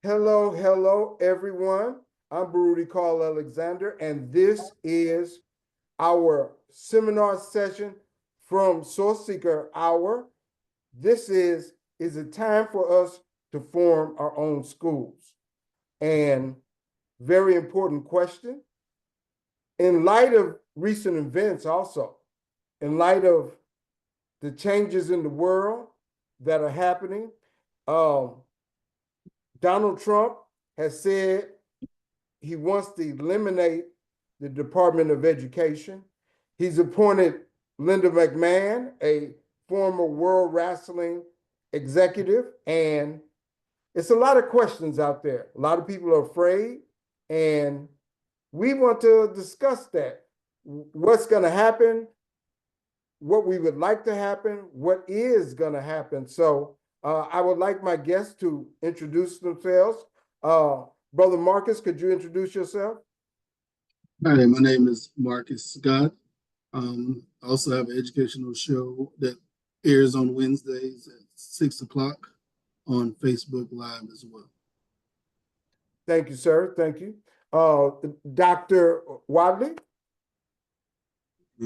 Hello, everyone. I'm Baruti Carl Alexander, and this is our seminar session from Sourceseeker Hour. This is a time for us to form our own schools. And very important question. In light of recent events, also, in light of the changes in the world that are happening, um, Donald Trump has said he wants to eliminate the Department of Education. He's appointed Linda McMahon, a former World Wrestling executive, and it's a lot of questions out there. A lot of people are afraid, and we want to discuss that. What's going to happen, what we would like to happen, what is going to happen. So I would like my guests to introduce themselves. Brother Marcus, could you introduce yourself? Hi, my name is Marcus Scott. I also have an educational show that airs on Wednesdays at 6 o'clock on Facebook Live as well. Thank you, sir. Thank you. Dr. Wadley?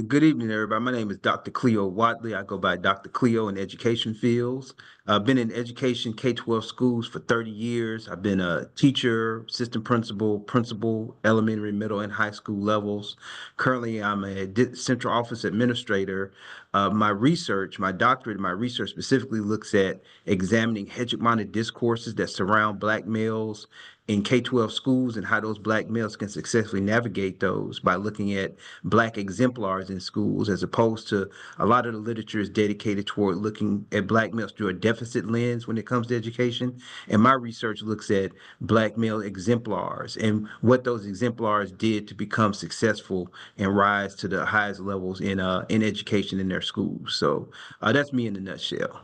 Good evening, everybody. My name is Dr. Cleo Wadley. I go by Dr. Cleo in education fields. I've been in education K-12 schools for 30 years. I've been a teacher, assistant principal, elementary, middle, and high school levels. Currently, I'm a central office administrator. My doctorate, my research specifically looks at examining hegemonic discourses that surround Black males in K-12 schools and how those Black males can successfully navigate those by looking at Black exemplars in schools, as opposed to a lot of the literature is dedicated toward looking at Black males through a deficit lens when it comes to education. And my research looks at Black male exemplars and what those exemplars did to become successful and rise to the highest levels in education in their schools. So that's me in a nutshell.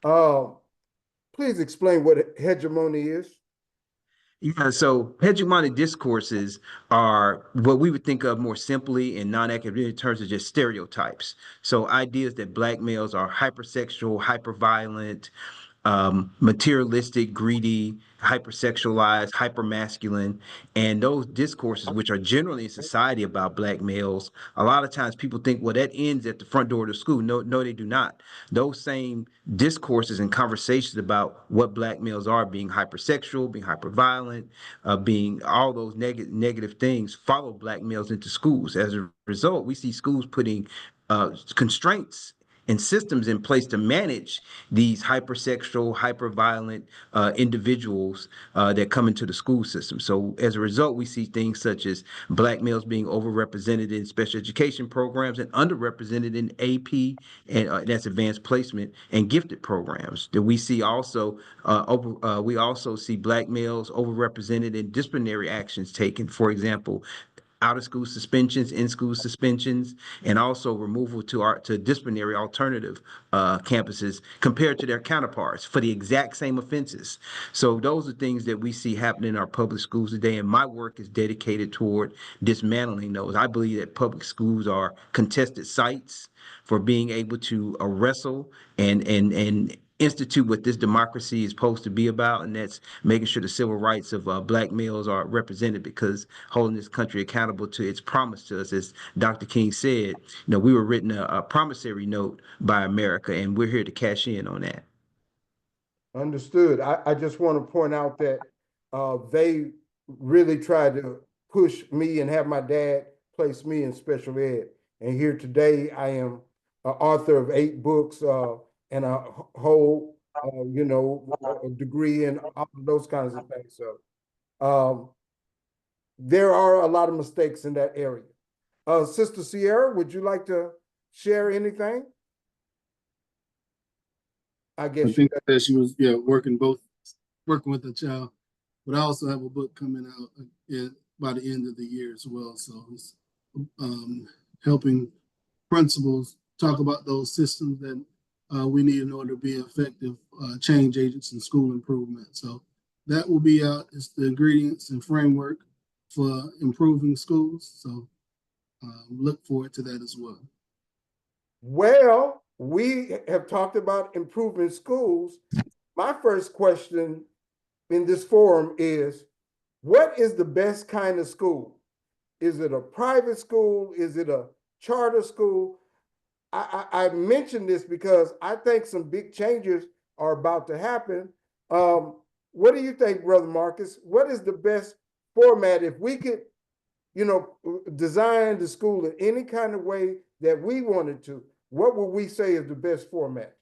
Uh, please explain what hegemony is. Yeah, so hegemonic discourses are what we would think of more simply in non-academic terms as just stereotypes. So ideas that Black males are hypersexual, hyperviolent, materialistic, greedy, hypersexualized, hypermasculine, and those discourses, which are generally in society about Black males, a lot of times people think, well, that ends at the front door of the school. No, they do not. Those same discourses and conversations about what Black males are, being hypersexual, being hyperviolent, being all those negative things, follow Black males into schools. As a result, we see schools putting constraints and systems in place to manage these hypersexual, hyperviolent individuals that come into the school system. So as a result, we see things such as Black males being overrepresented in special education programs and underrepresented in AP and that's advanced placement and gifted programs. That we see also we also see Black males overrepresented in disciplinary actions taken. For example, out of school suspensions, in school suspensions, and also removal to disciplinary alternative campuses compared to their counterparts for the exact same offenses. So those are things that we see happening in our public schools today, and my work is dedicated toward dismantling those. I believe that public schools are contested sites for being able to wrestle and institute what this democracy is supposed to be about, and that's making sure the civil rights of Black males are represented, because holding this country accountable to its promise to us, as Dr. King said, we were written a promissory note by America, and we're here to cash in on that. Understood. I just want to point out that they really tried to push me and have my dad place me in special ed. And here today, I am an author of 8 books and a whole, a degree in all of those kinds of things. So there are a lot of mistakes in that area. Sister Sierra, would you like to share anything? I guess I think that she was working with the child, but I also have a book coming out by the end of the year as well. So it's helping principals talk about those systems that we need in order to be effective change agents in school improvement. So that will be out. It's the ingredients and framework for improving schools. So look forward to that as well. Well, we have talked about improving schools. My first question in this forum is, what is the best kind of school? Is it a private school? Is it a charter school? I mention this because I think some big changes are about to happen. What do you think, Brother Marcus? What is the best format if we could, design the school in any kind of way that we wanted to? What would we say is the best format?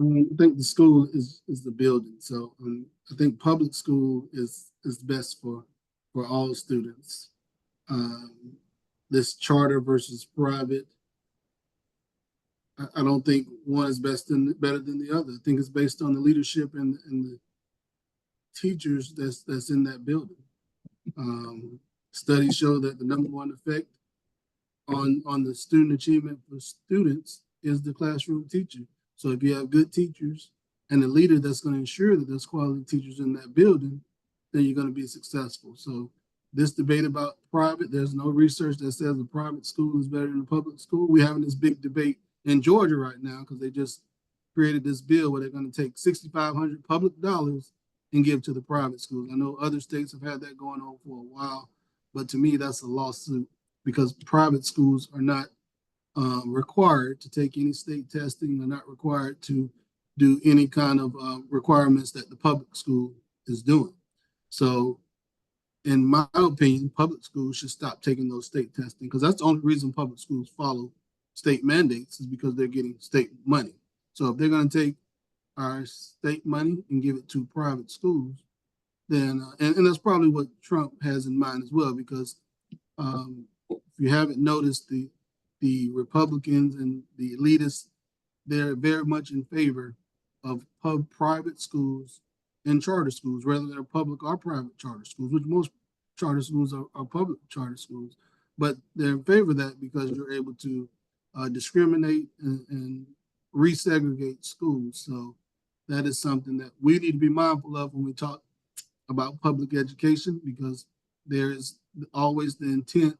I think the school is the building. So I think public school is best for all students. This charter versus private, I don't think one is better than the other. I think it's based on the leadership and the teachers that's in that building. Studies show that the number one effect on the student achievement for students is the classroom teacher. So if you have good teachers and a leader that's going to ensure that there's quality teachers in that building, then you're going to be successful. So this debate about private, there's no research that says a private school is better than a public school. We're having this big debate in Georgia right now because they just created this bill where they're going to take $6,500 public dollars and give to the private schools. I know other states have had that going on for a while, but to me, that's a lawsuit because private schools are not required to take any state testing. They're not required to do any kind of requirements that the public school is doing. So in my opinion, public schools should stop taking those state testing because that's the only reason public schools follow state mandates is because they're getting state money. So if they're going to take our state money and give it to private schools, then, and that's probably what Trump has in mind as well, because if you haven't noticed, the Republicans and the elitists, they're very much in favor of private schools and charter schools, whether they're public or private charter schools, which most charter schools are public charter schools. But they're in favor of that because you're able to discriminate and resegregate schools. So that is something that we need to be mindful of when we talk about public education, because there is always the intent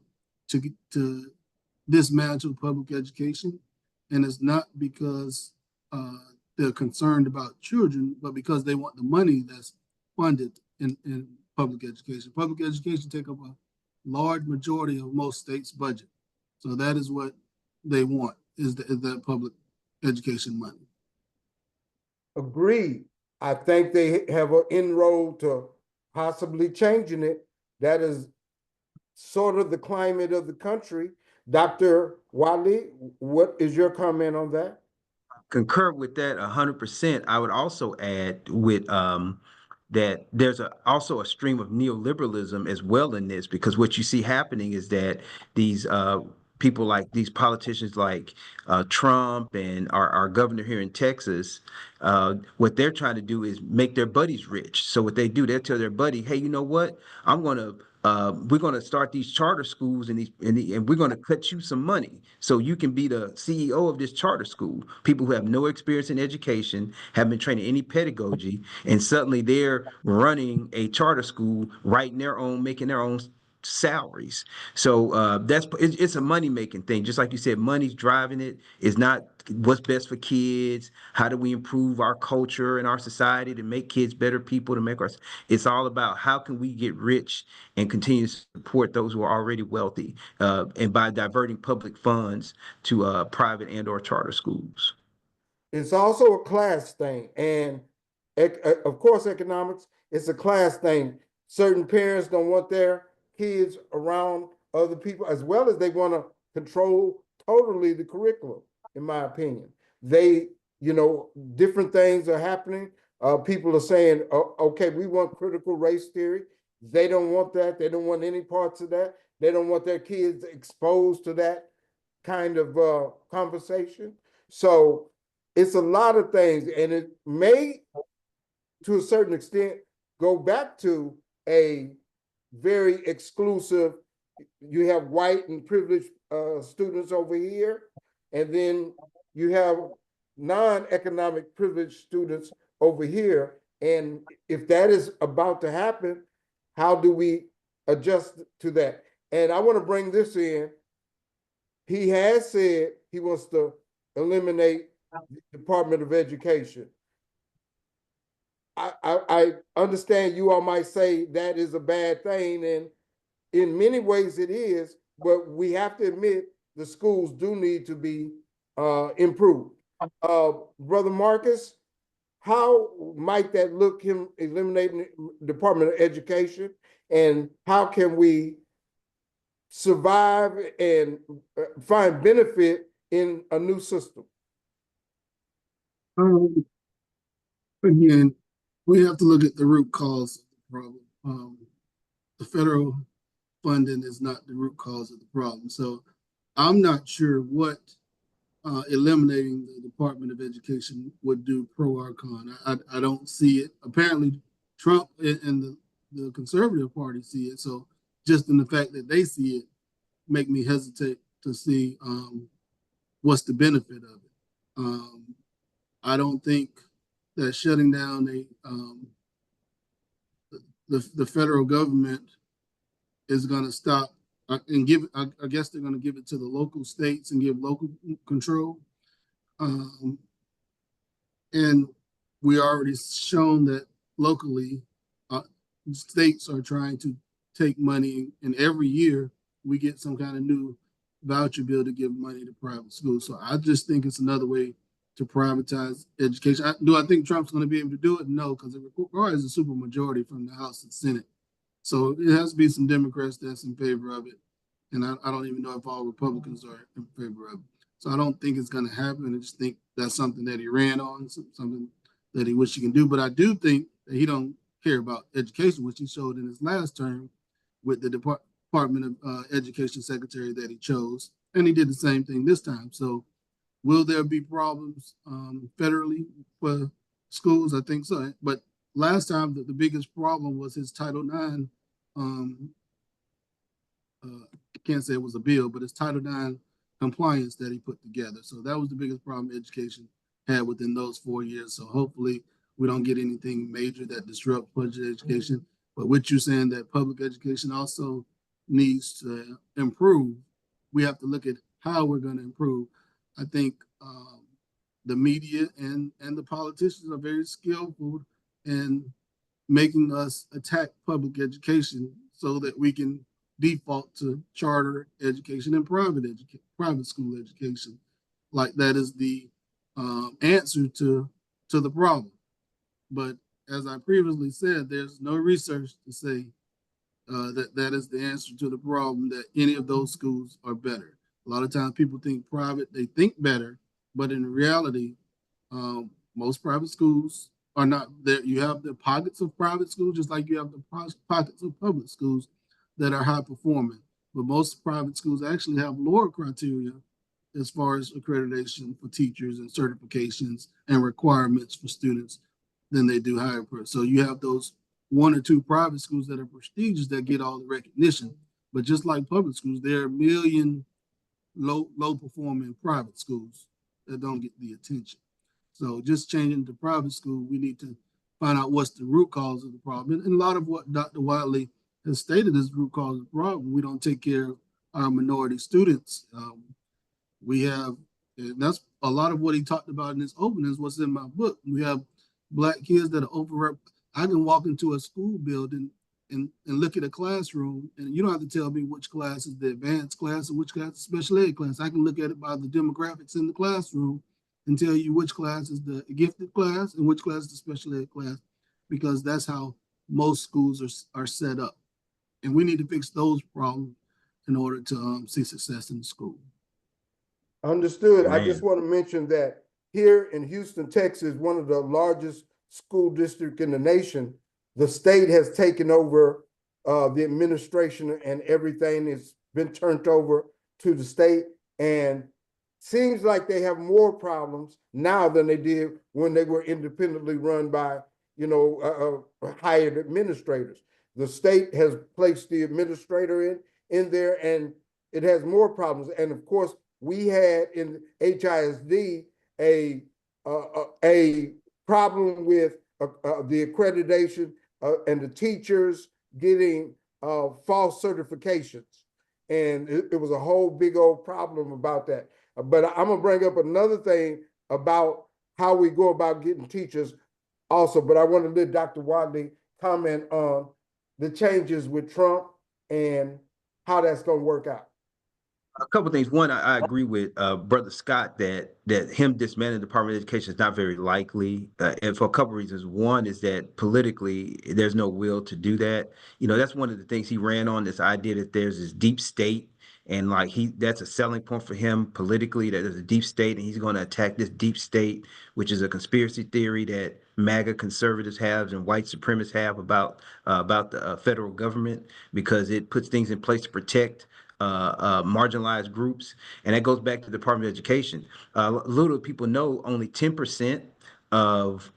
to dismantle public education. And it's not because they're concerned about children, but because they want the money that's funded in public education. Public education take up a large majority of most states' budget. So that is what they want, is that public education money. Agreed. I think they have an inroad to possibly changing it. That is sort of the climate of the country. Dr. Wadley, what is your comment on that? Concur with that 100%. I would also add with that there's also a stream of neoliberalism as well in this, because what you see happening is that these people like these politicians like Trump and our governor here in Texas, what they're trying to do is make their buddies rich. So what they do, they'll tell their buddy, hey, you know what? We're going to start these charter schools and we're going to cut you some money so you can be the CEO of this charter school. People who have no experience in education, haven't been trained in any pedagogy, and suddenly they're running a charter school, writing their own, making their own salaries. So it's a money making thing. Just like you said, money's driving it. It's not what's best for kids. How do we improve our culture and our society to make kids better people, to make us? It's all about how can we get rich and continue to support those who are already wealthy, and by diverting public funds to private and or charter schools. It's also a class thing. And of course, economics, it's a class thing. Certain parents don't want their kids around other people, as well as they want to control totally the curriculum, in my opinion. They, different things are happening. People are saying, oh, okay, we want critical race theory. They don't want that. They don't want any parts of that. They don't want their kids exposed to that kind of conversation. So it's a lot of things, and it may, to a certain extent, go back to a very exclusive. You have white and privileged students over here, and then you have non-economic privileged students over here. And if that is about to happen, how do we adjust to that? And I want to bring this in. He has said he wants to eliminate the Department of Education. I understand you all might say that is a bad thing, and in many ways it is, but we have to admit the schools do need to be improved. Brother Marcus, how might that look, him eliminating the Department of Education, and how can we survive and find benefit in a new system? Again, we have to look at the root cause of the problem. The federal funding is not the root cause of the problem. So I'm not sure what eliminating the Department of Education would do pro or con. I don't see it. Apparently, Trump and the conservative party see it. So just in the fact that they see it, make me hesitate to see what's the benefit of it. I don't think that shutting down the federal government is going to stop and give. I guess they're going to give it to the local states and give local control. And we already shown that locally, states are trying to take money, and every year we get some kind of new voucher bill to give money to private schools. So I just think it's another way to privatize education. Do I think Trump's going to be able to do it? No, because it requires a supermajority from the House and Senate. So it has to be some Democrats that's in favor of it. And I don't even know if all Republicans are in favor of it. So I don't think it's going to happen. I just think that's something that he ran on, something that he wish he can do. But I do think that he don't care about education, which he showed in his last term with the Department of Education secretary that he chose. And he did the same thing this time. So will there be problems federally for schools? I think so. But last time, the biggest problem was his Title IX. I can't say it was a bill, but it's Title IX compliance that he put together. So that was the biggest problem education had within those 4 years. So hopefully we don't get anything major that disrupts budget education. But with you saying that public education also needs to improve, we have to look at how we're going to improve. I think the media and the politicians are very skillful in making us attack public education so that we can default to charter education and private school education. Like that is the answer to the problem. But as I previously said, there's no research to say that is the answer to the problem, that any of those schools are better. A lot of times people think private, they think better, but in reality, most private schools are not there. You have the pockets of private schools, just like you have the pockets of public schools that are high performing. But most private schools actually have lower criteria as far as accreditation for teachers and certifications and requirements for students than they do higher. So you have those one or two private schools that are prestigious that get all the recognition. But just like public schools, there are a million low performing private schools that don't get the attention. So just changing to private school, we need to find out what's the root cause of the problem. And a lot of what Dr. Wadley has stated is root cause of the problem. We don't take care of our minority students. We have, and that's a lot of what he talked about in his opening is what's in my book. We have Black kids that are overrepresented. I can walk into a school building and look at a classroom, and you don't have to tell me which class is the advanced class and which class is the special ed class. I can look at it by the demographics in the classroom and tell you which class is the gifted class and which class is the special ed class, because that's how most schools are set up. And we need to fix those problems in order to see success in the school. Understood. Man. I just want to mention that here in Houston, Texas, one of the largest school districts in the nation, the state has taken over the administration, and everything has been turned over to the state. And seems like they have more problems now than they did when they were independently run by, hired administrators. The state has placed the administrator in there, and it has more problems. And of course, we had in HISD a problem with the accreditation and the teachers getting false certifications. And it was a whole big old problem about that. But I'm gonna bring up another thing about how we go about getting teachers. also, but I want to let Dr. Wadley comment on the changes with Trump and how that's going to work out. A couple of things. One, I agree with Brother Scott that him dismantling the Department of Education is not very likely, and for a couple of reasons. One is that politically, there's no will to do that. You know, that's one of the things he ran on, this idea that there's this deep state, and like that's a selling point for him politically, that there's a deep state, and he's going to attack this deep state, which is a conspiracy theory that MAGA conservatives have and white supremacists have about the federal government, because it puts things in place to protect marginalized groups. And that goes back to the Department of Education. Little people know only 10% of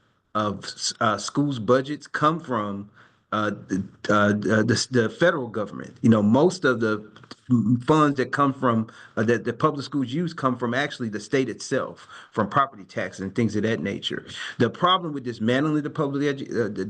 schools' budgets come from the federal government. You know, most of the funds that come from that the public schools use come from actually the state itself, from property taxes and things of that nature. The problem with dismantling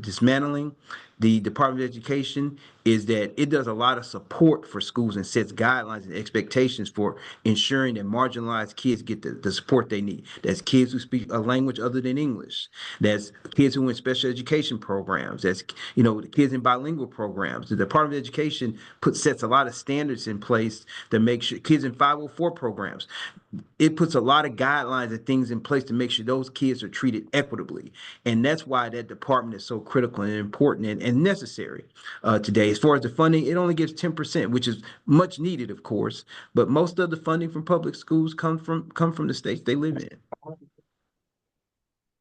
dismantling the Department of Education is that it does a lot of support for schools and sets guidelines and expectations for ensuring that marginalized kids get the support they need. That's kids who speak a language other than English. That's kids who are in special education programs. That's, you know, kids in bilingual programs. The Department of Education sets a lot of standards in place to make sure kids in 504 programs. It puts a lot of guidelines and things in place to make sure those kids are treated equitably. And that's why that department is so critical and important and necessary today. As far as the funding, it only gives 10%, which is much needed, of course. But most of the funding from public schools come from the states they live in.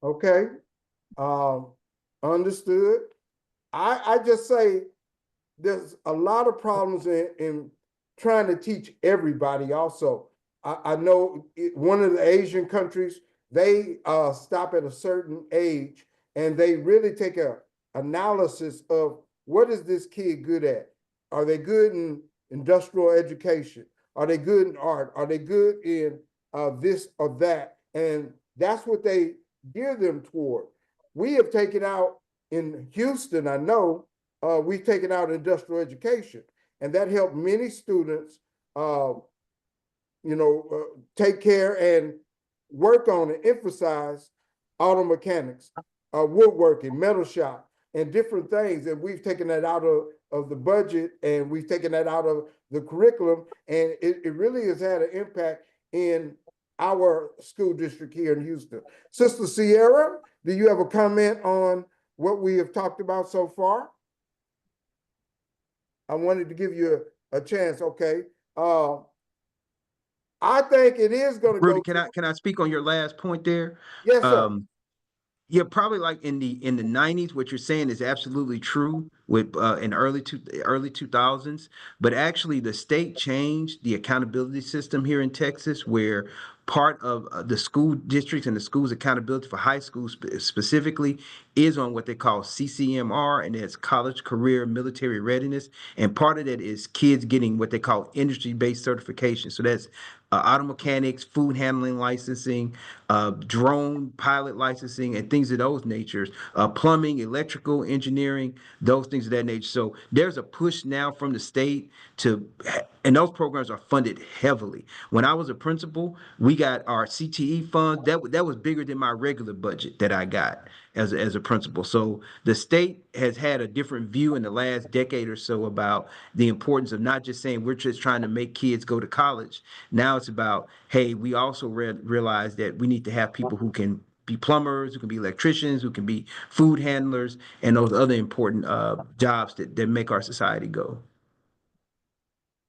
Okay, understood. I just say there's a lot of problems in trying to teach everybody also. I know one of the Asian countries, they stop at a certain age and they really take a analysis of what is this kid good at? Are they good in industrial education? Are they good in art? Are they good in this or that? And that's what they gear them toward. We have taken out in Houston, I know, we've taken out industrial education, and that helped many students, take care and work on and emphasize auto mechanics, woodworking, metal shop, and different things. And we've taken that out of the budget, and we've taken that out of the curriculum, and it really has had an impact in our school district here in Houston. Sister Sierra, do you have a comment on what we have talked about so far? I wanted to give you a chance. Okay. I think it is going to Rudy, go. can I speak on your last point there? Yes, sir. Yeah, probably like in the 90s, what you're saying is absolutely true with in early 2000s. But actually, the state changed the accountability system here in Texas, where part of the school districts and the schools' accountability for high schools specifically is on what they call CCMR, and that's college, career, military readiness. And part of that is kids getting what they call industry-based certification. So that's auto mechanics, food handling licensing, drone pilot licensing, and things of those natures, plumbing, electrical, engineering, those things of that nature. So there's a push now from the state and those programs are funded heavily. When I was a principal, we got our CTE funds. That was bigger than my regular budget that I got as a principal. So the state has had a different view in the last decade or so about the importance of not just saying we're just trying to make kids go to college. Now it's about, hey, we also realize that we need to have people who can be plumbers, who can be electricians, who can be food handlers, and those other important jobs that make our society go.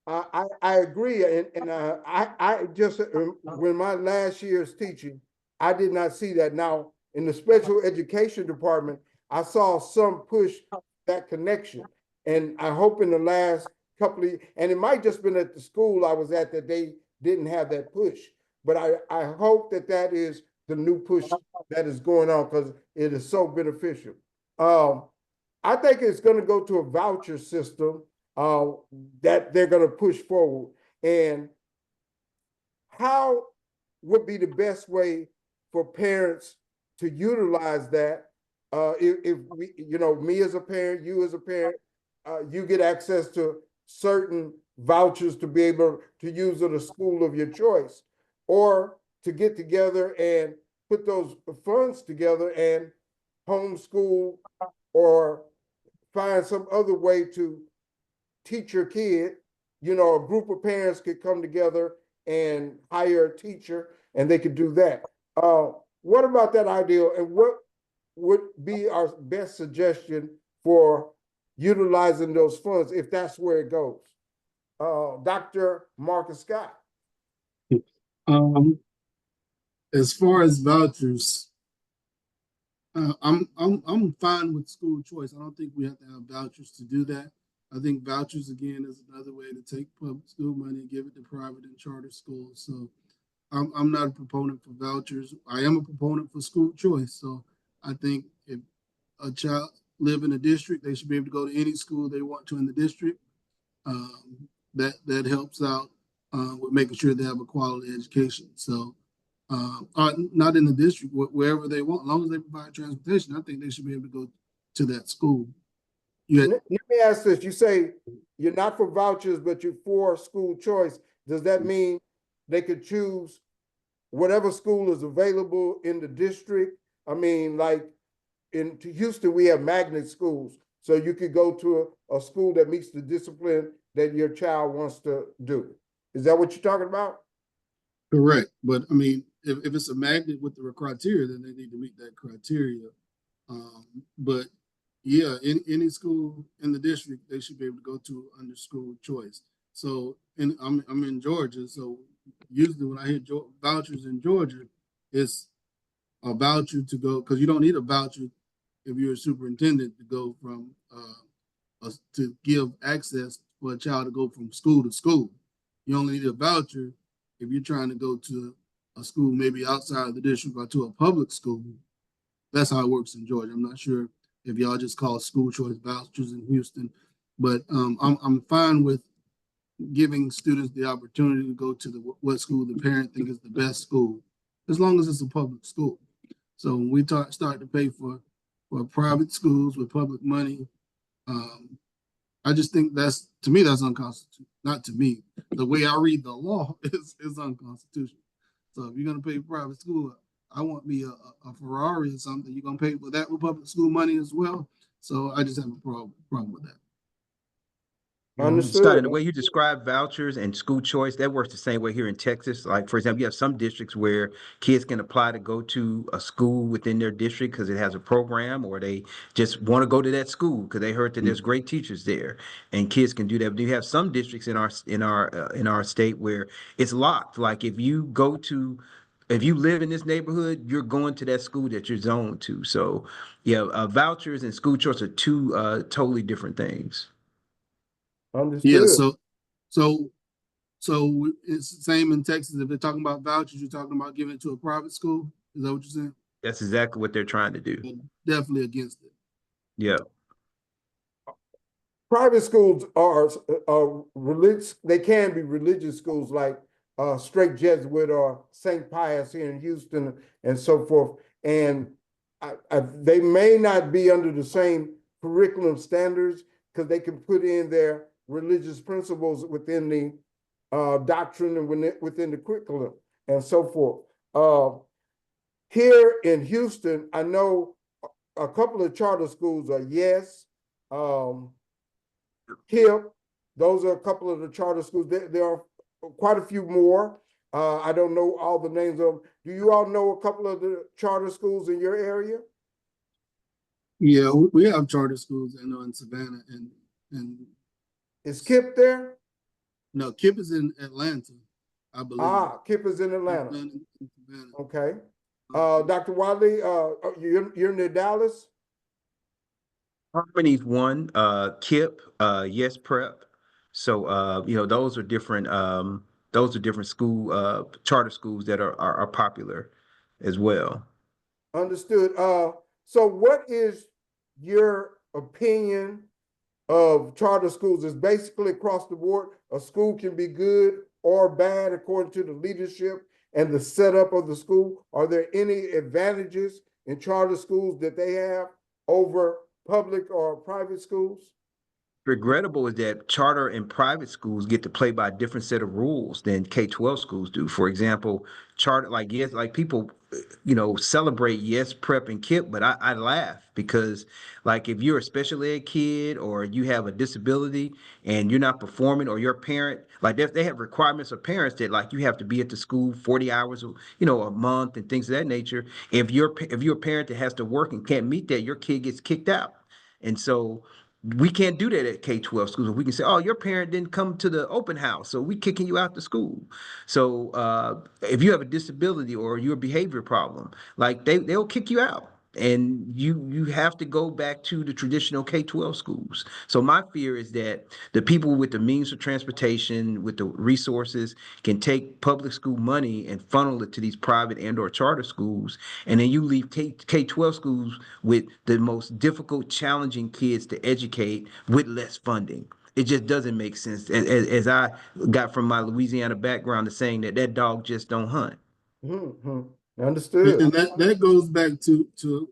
I agree, and I just when my last year's teaching, I did not see that. Now in the special education department, I saw some push that connection, and I hope in the last couple of, and it might just been at the school I was at that they didn't have that push, but I hope that is the new push that is going on because it is so beneficial. I think it's going to go to a voucher system that they're going to push forward. And how would be the best way for parents to utilize that? If we, me as a parent, you as a parent, you get access to certain vouchers to be able to use at a school of your choice, or to get together and put those funds together and homeschool or find some other way to teach your kid. You know, a group of parents could come together and hire a teacher and they could do that. What about that ideal, and what would be our best suggestion for utilizing those funds if that's where it goes? Dr. Marcus Scott. Um, as far as vouchers, I'm fine with school choice. I don't think we have to have vouchers to do that. I think vouchers again is another way to take public school money and give it to private and charter schools. So I'm not a proponent for vouchers. I am a proponent for school choice. So I think if a child live in a district, they should be able to go to any school they want to in the district. That helps out with making sure they have a quality education. So not in the district, wherever they want, as long as they provide transportation, I think they should be able to go to that school. Let me ask this. You say you're not for vouchers, but you're for school choice. Does that mean they could choose whatever school is available in the district? I mean, like in Houston, we have magnet schools. So you could go to a school that meets the discipline that your child wants to do. Is that what you're talking about? Correct. But I mean, if it's a magnet with the criteria, then they need to meet that criteria. But yeah, in any school in the district, they should be able to go to under school choice. So I'm in Georgia. So usually when I hear vouchers in Georgia, it's a voucher to go, because you don't need a voucher if you're a superintendent to go from to give access for a child to go from school to school. You only need a voucher if you're trying to go to a school maybe outside of the district or to a public school. That's how it works in Georgia. I'm not sure if y'all just call school choice vouchers in Houston, but I'm fine with giving students the opportunity to go to what school the parent think is the best school, as long as it's a public school. So when we start to pay for private schools with public money, I just think to me, that's unconstitutional. Not to me. The way I read the law is unconstitutional. So if you're going to pay private school, I want me a Ferrari or something. You're going to pay for that with public school money as well. So I just have a problem with that. Understood. Scott, and the way you describe vouchers and school choice, that works the same way here in Texas. Like, for example, you have some districts where kids can apply to go to a school within their district because it has a program, or they just want to go to that school because they heard that there's great teachers there, and kids can do that. But you have some districts in our state where it's locked. Like if you live in this neighborhood, you're going to that school that you're zoned to. So, yeah, vouchers and school choice are two totally different things. Understood. Yeah. So it's the same in Texas. If they're talking about vouchers, you're talking about giving it to a private school. Is that what you're saying? That's exactly what they're trying to do. Definitely against it. Yeah. Private schools are religious. They can be religious schools like Straight Jesuit or St. Pius here in Houston and so forth. And they may not be under the same curriculum standards because they can put in their religious principles within the doctrine and within the curriculum and so forth. Here in Houston, I know a couple of charter schools are Yes, KIPP. Those are a couple of the charter schools. There are quite a few more. I don't know all the names of them. Do you all know a couple of the charter schools in your area? Yeah, we have charter schools in Savannah and Is KIPP there? No, KIPP is in Atlanta, I believe. KIPP is in Atlanta. In Savannah. Okay. Dr. Wadley, you're near Dallas? Harmony's one, KIPP, Yes Prep. So those are different school charter schools that are popular as well. Understood. So what is your opinion of charter schools? Is basically across the board, a school can be good or bad according to the leadership and the setup of the school. Are there any advantages in charter schools that they have over public or private schools? regrettable is that charter and private schools get to play by a different set of rules than K-12 schools do. For example, charter, like, yes, like people, celebrate yes, prep and KIP, but I laugh because, like, if you're a special ed kid or you have a disability and you're not performing, or your parent, like, they have requirements of parents that, like, you have to be at the school 40 hours, a month and things of that nature. If you're a parent that has to work and can't meet that, your kid gets kicked out. And so we can't do that at K-12 schools. We can say, oh, your parent didn't come to the open house, so we kicking you out the school. So if you have a disability or your behavior problem, like, they'll kick you out. And you have to go back to the traditional K-12 schools. So my fear is that the people with the means of transportation, with the resources, can take public school money and funnel it to these private and or charter schools. And then you leave K-12 schools with the most difficult, challenging kids to educate with less funding. It just doesn't make sense. As I got from my Louisiana background, the saying that dog just don't hunt. Mm-hmm. And Understood. that goes back to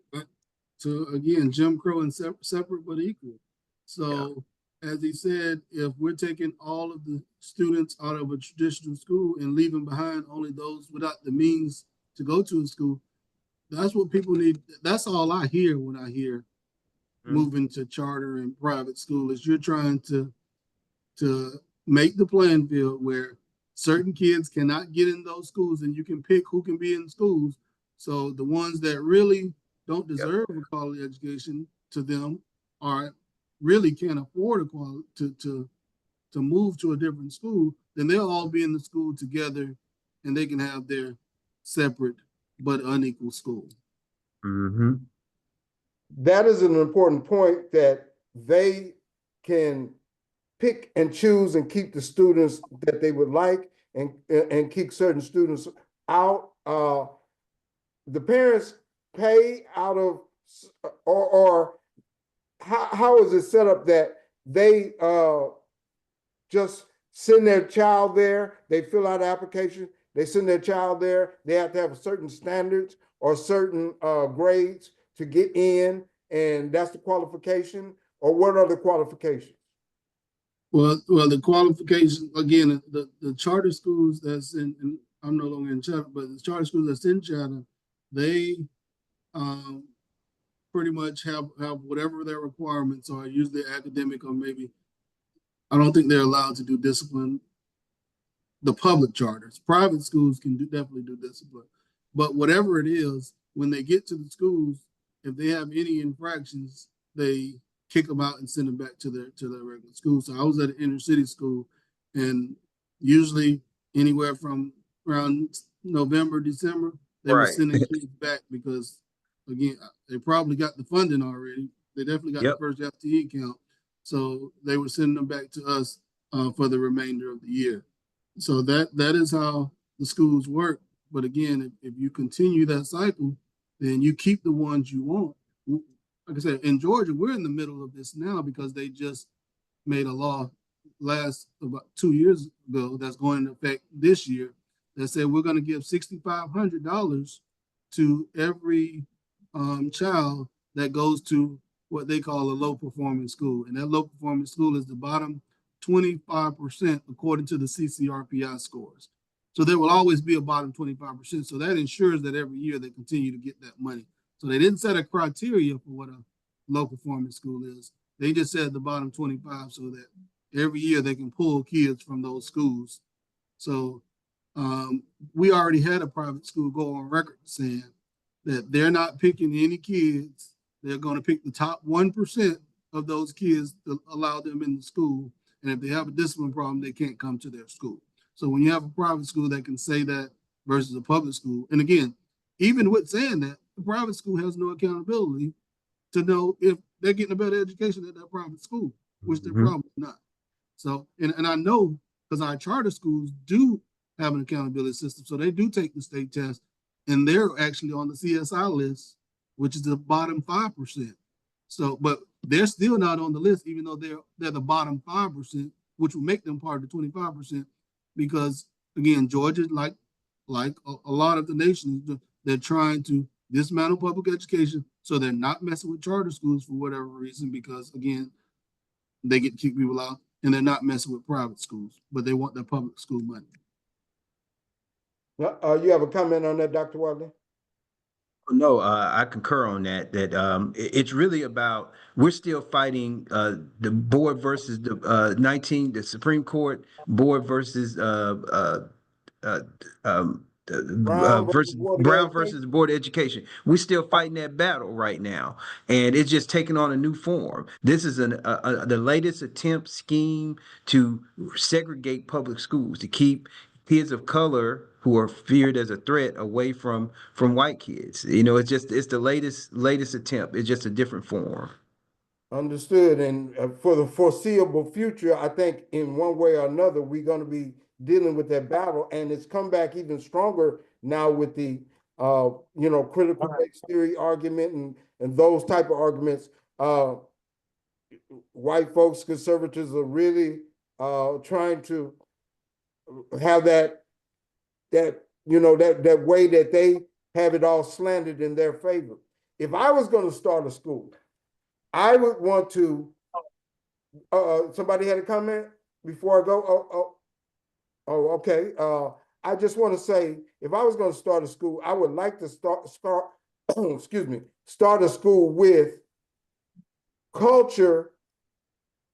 again, Jim Crow and separate but equal. Yeah. So as he said, if we're taking all of the students out of a traditional school and leaving behind only those without the means to go to a school, that's what people need. That's all I hear when I hear moving to charter and private school is you're trying to make the playing field where certain kids cannot get in those schools and you can pick who can be in schools. So the ones that really don't Yep. deserve a quality education to them are really can't afford a quality to move to a different school, then they'll all be in the school together and they can have their separate but unequal school. Mm-hmm. That is an important point, that they can pick and choose and keep the students that they would like, and kick certain students out. The parents pay out of, or how is it set up that they just send their child there, they fill out an application, they send their child there, they have to have certain standards or certain grades to get in, and that's the qualification? Or what are the qualifications? Well, the qualification again, the charter schools that's in I'm no longer in charter, but the charter schools that's in charter, they pretty much have whatever their requirements are, usually academic, or maybe I don't think they're allowed to do discipline. The public charters, private schools can definitely do discipline, but whatever it is, when they get to the schools, if they have any infractions, they kick them out and send them back to their regular school. So I was at an inner city school, and usually anywhere from around November, December, they were Right. sending kids back because, again, they probably got the funding already. They definitely got the Yep. first FTE count, so they were sending them back to us for the remainder of the year. So that is how the schools work. But again, if you continue that cycle, then you keep the ones you want. Like I said, in Georgia, we're in the middle of this now because they just made a law about 2 years ago that's going into effect this year that said we're going to give $6,500 to every child that goes to what they call a low performing school. And that low performing school is the bottom 25% according to the CCRPI scores. So there will always be a bottom 25%. So that ensures that every year they continue to get that money. So they didn't set a criteria for what a low performance school is. They just said the bottom 25 so that every year they can pull kids from those schools. So we already had a private school go on record saying that they're not picking any kids. They're going to pick the top 1% of those kids to allow them in the school. And if they have a discipline problem, they can't come to their school. So when you have a private school that can say that versus a public school, and again, even with saying that, the private school has no accountability to know if they're getting a better education at that private school, which they're probably not. So, and I know because our charter schools do have an accountability system. So they do take the state test, and they're actually on the CSI list, which is the bottom 5%. So, but they're still not on the list, even though they're the bottom 5%, which will make them part of the 25%. Because again, Georgia, like a lot of the nations, they're trying to dismantle public education, so they're not messing with charter schools for whatever reason. Because again, They get to kick people out, and they're not messing with private schools, but they want their public school money. You have a comment on that, Dr. Wadley? No, I concur on that. It's really about we're still fighting the board versus the 19, the Supreme Court board versus uh, Brown versus versus Board of Brown Education. versus the Board of Education. We're still fighting that battle right now, and it's just taking on a new form. This is the latest attempt scheme to segregate public schools to keep kids of color who are feared as a threat away from white kids. You know, it's the latest attempt. It's just a different form. Understood. And for the foreseeable future, I think in one way or another, we're going to be dealing with that battle. And it's come back even stronger now with the, critical race theory argument and those type of arguments. White folks, conservatives are really trying to have that way that they have it all slanted in their favor. If I was going to start a school, I would want to. Somebody had a comment before I go. Okay. I just want to say, if I was going to start a school, I would like to start. Excuse me. Start a school with culture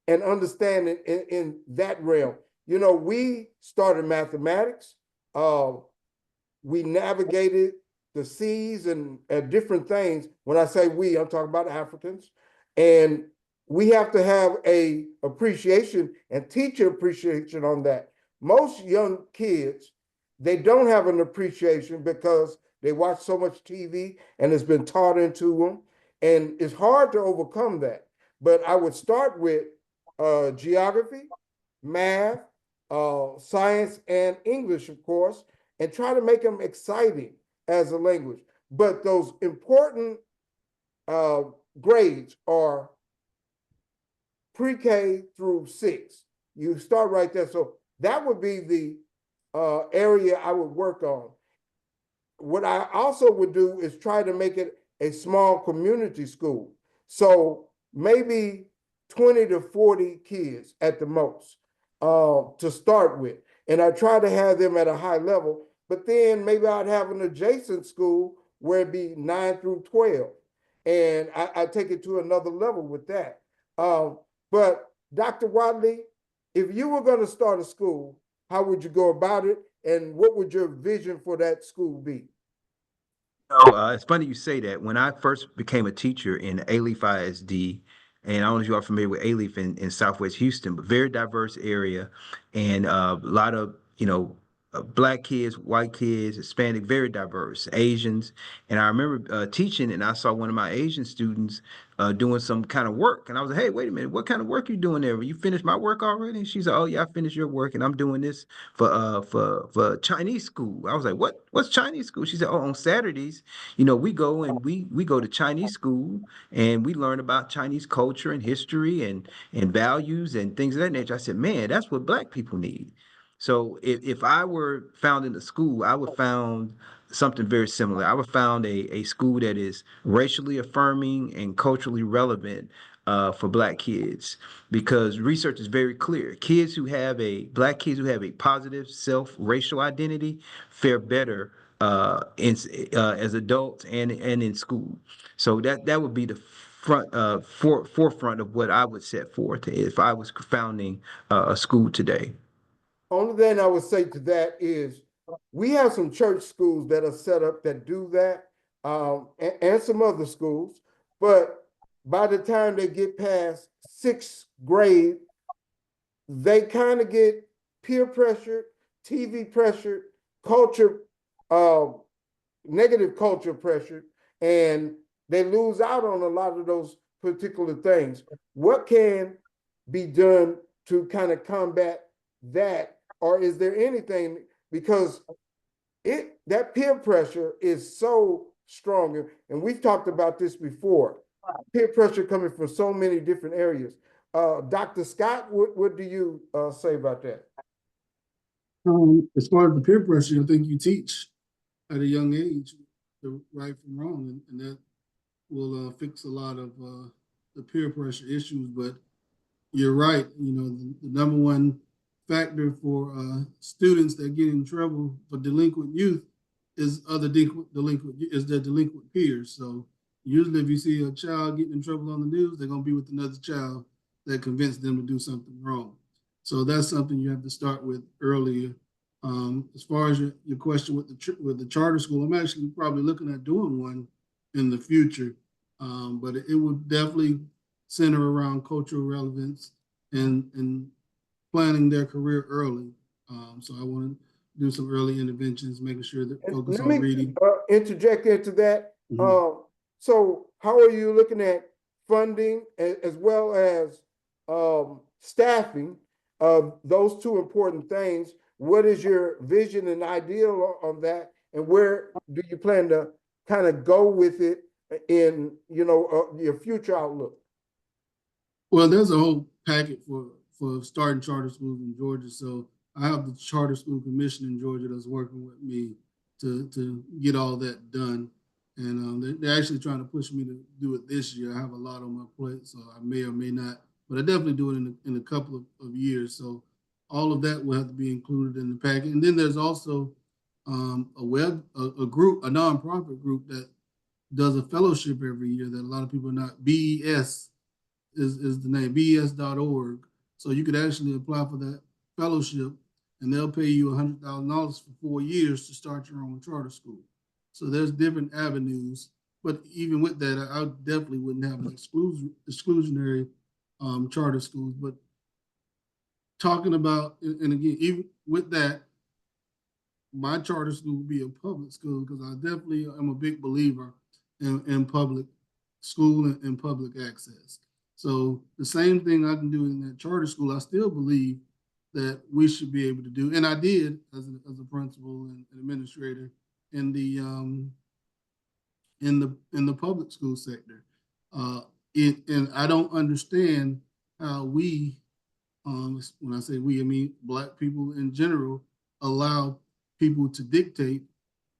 and understanding in that realm. You know, we started mathematics. We navigated the seas and different things. When I say we, I'm talking about Africans. And we have to have a appreciation and teacher appreciation on that. Most young kids, they don't have an appreciation because they watch so much TV and it's been taught into them. And it's hard to overcome that. But I would start with geography, math, science, and English, of course, and try to make them exciting as a language. But those important grades are pre-K through 6. You start right there. So that would be the area I would work on. What I also would do is try to make it a small community school. So maybe 20 to 40 kids at the most to start with. And I try to have them at a high level, but then maybe I'd have an adjacent school where it'd be 9 through 12. And I take it to another level with that. But Dr. Wadley, if you were going to start a school, how would you go about it? And what would your vision for that school be? It's funny you say that. When I first became a teacher in Alief ISD, and I don't know if you are familiar with Alief in Southwest Houston, but very diverse area, and a lot of black kids, white kids, Hispanic, very diverse, Asians. And I remember teaching, and I saw one of my Asian students doing some kind of work, and I was like, "Hey, wait a minute, what kind of work are you doing there? You finished my work already?" And she said, "Oh yeah, I finished your work, and I'm doing this for Chinese school." I was like, "What? What's Chinese school?" She said, "Oh, on Saturdays." We go and we go to Chinese school and we learn about Chinese culture and history and values and things of that nature. I said, man, that's what black people need. So if I were founding a school, I would found something very similar. I would found a school that is racially affirming and culturally relevant for black kids because research is very clear. Black kids who have a positive self-racial identity fare better as adults and in school. So that would be the forefront of what I would set forth if I was founding a school today. Only thing I would say to that is we have some church schools that are set up that do that, and some other schools. But by the time they get past 6th grade, they kind of get peer pressure, TV pressure, culture, uh, negative culture pressure, and they lose out on a lot of those particular things. What can be done to kind of combat that? Or is there anything, because that peer pressure is so strong, and we've talked about this before, peer pressure coming from so many different areas. Dr. Scott, what do you say about that? As far as the peer pressure, I think you teach at a young age the right from wrong, and that will fix a lot of the peer pressure issues. But you're right. You know, the number one factor for students that get in trouble for delinquent youth is other delinquent is their delinquent peers. So usually, if you see a child getting in trouble on the news, they're going to be with another child that convinced them to do something wrong. So that's something you have to start with earlier. As far as your question with the charter school, I'm actually probably looking at doing one in the future, but it would definitely center around cultural relevance and planning their career early. So I want to do some early interventions, making sure that And focus let on me reading. interject into that. Mhm. So how are you looking at funding as well as staffing of those two important things? What is your vision and ideal on that? And where do you plan to kind of go with it in, your future outlook? Well, there's a whole packet for starting charter schools in Georgia. So I have the charter school commission in Georgia that's working with me to get all that done. And they're actually trying to push me to do it this year. I have a lot on my plate, so I may or may not, but I definitely do it in a couple of years. So all of that will have to be included in the packet. And then there's also a group, a nonprofit group that does a fellowship every year that a lot of people are not, BES is the name, BES.org. So you could actually apply for that fellowship and they'll pay you $100,000 for 4 years to start your own charter school. So there's different avenues. But even with that, I definitely wouldn't have an exclusionary charter schools. But talking about, and again, even with that, my charter school would be a public school because I definitely am a big believer in public school and public access. So the same thing I can do in that charter school, I still believe that we should be able to do, and I did as a principal and administrator in the public school sector. And I don't understand how we, when I say we, I mean Black people in general, allow people to dictate